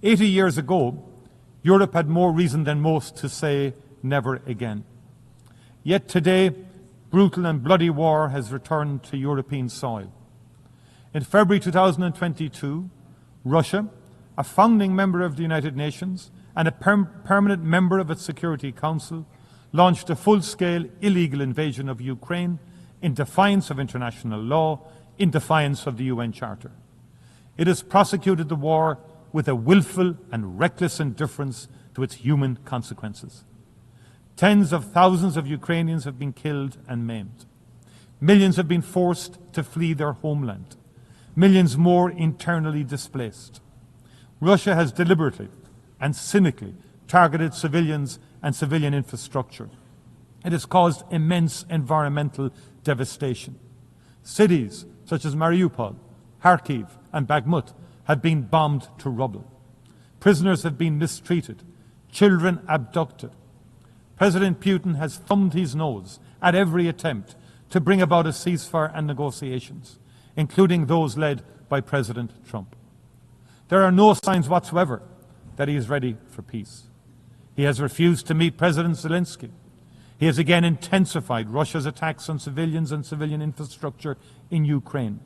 80 years ago, Europe had more reason than most to say never again. Yet today, brutal and bloody war has returned to European soil. In February 2022, Russia, a founding member of the United Nations and a permanent member of its Security Council, launched a full-scale illegal invasion of Ukraine in defiance of international law, in defiance of the UN Charter. It has prosecuted the war with a willful and reckless indifference to its human consequences. Tens of thousands of Ukrainians have been killed and maimed. Millions have been forced to flee their homeland. Millions more internally displaced. Russia has deliberately and cynically targeted civilians and civilian infrastructure. It has caused immense environmental devastation. Cities such as Mariupol, Kharkiv and Bakhmut have been bombed to rubble. Prisoners have been mistreated, children abducted. President Putin has thumbed his nose at every attempt to bring about a ceasefire and negotiations, including those led by President Trump. There are no signs whatsoever that he is ready for peace. He has refused to meet President Zelensky. He has again intensified Russia's attacks on civilians and civilian infrastructure in Ukraine.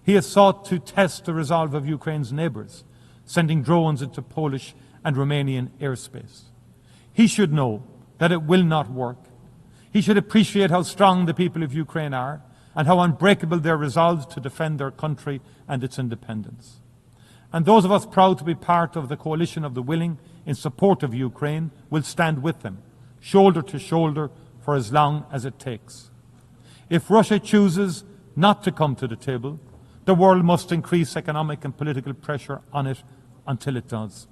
He has sought to test the resolve of Ukraine's neighbours, sending drones into Polish and Romanian airspace. He should know that it will not work. He should appreciate how strong the people of Ukraine are and how unbreakable their resolve to defend their country and its independence. And those of us proud to be part of the coalition of the willing in support of Ukraine will stand with them, shoulder to shoulder, for as long as it takes. If Russia chooses not to come to the table, the world must increase economic and political pressure on it until it does.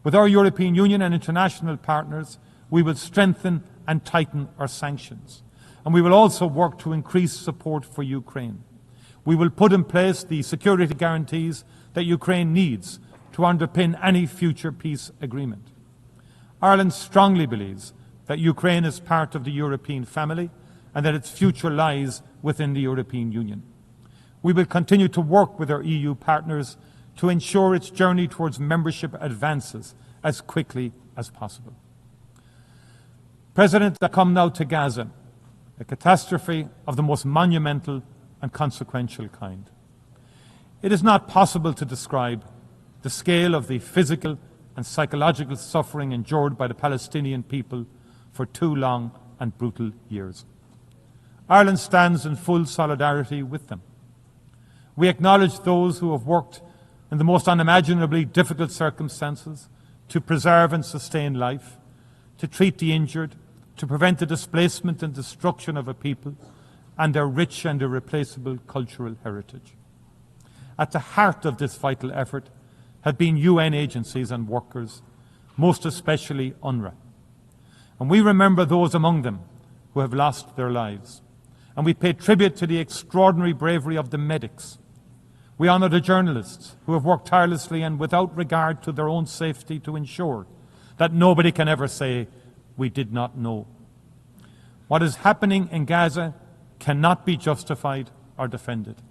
With our European Union and international partners, we will strengthen and tighten our sanctions. And we will also work to increase support for Ukraine. We will put in place the security guarantees that Ukraine needs to underpin any future peace agreement. Ireland strongly believes that Ukraine is part of the European family and that its future lies within the European Union. We will continue to work with our EU partners to ensure its journey towards membership advances as quickly as possible. President, I come now to Gaza, a catastrophe of the most monumental and consequential kind. It is not possible to describe the scale of the physical and psychological suffering endured by the Palestinian people for 2 long and brutal years. Ireland stands in full solidarity with them. We acknowledge those who have worked in the most unimaginably difficult circumstances to preserve and sustain life, to treat the injured, to prevent the displacement and destruction of a people and their rich and irreplaceable cultural heritage. At the heart of this vital effort have been UN agencies and workers, most especially UNRWA. And we remember those among them who have lost their lives. And we pay tribute to the extraordinary bravery of the medics. We honour the journalists who have worked tirelessly and without regard to their own safety to ensure that nobody can ever say, "We did not know." What is happening in Gaza cannot be justified or defended.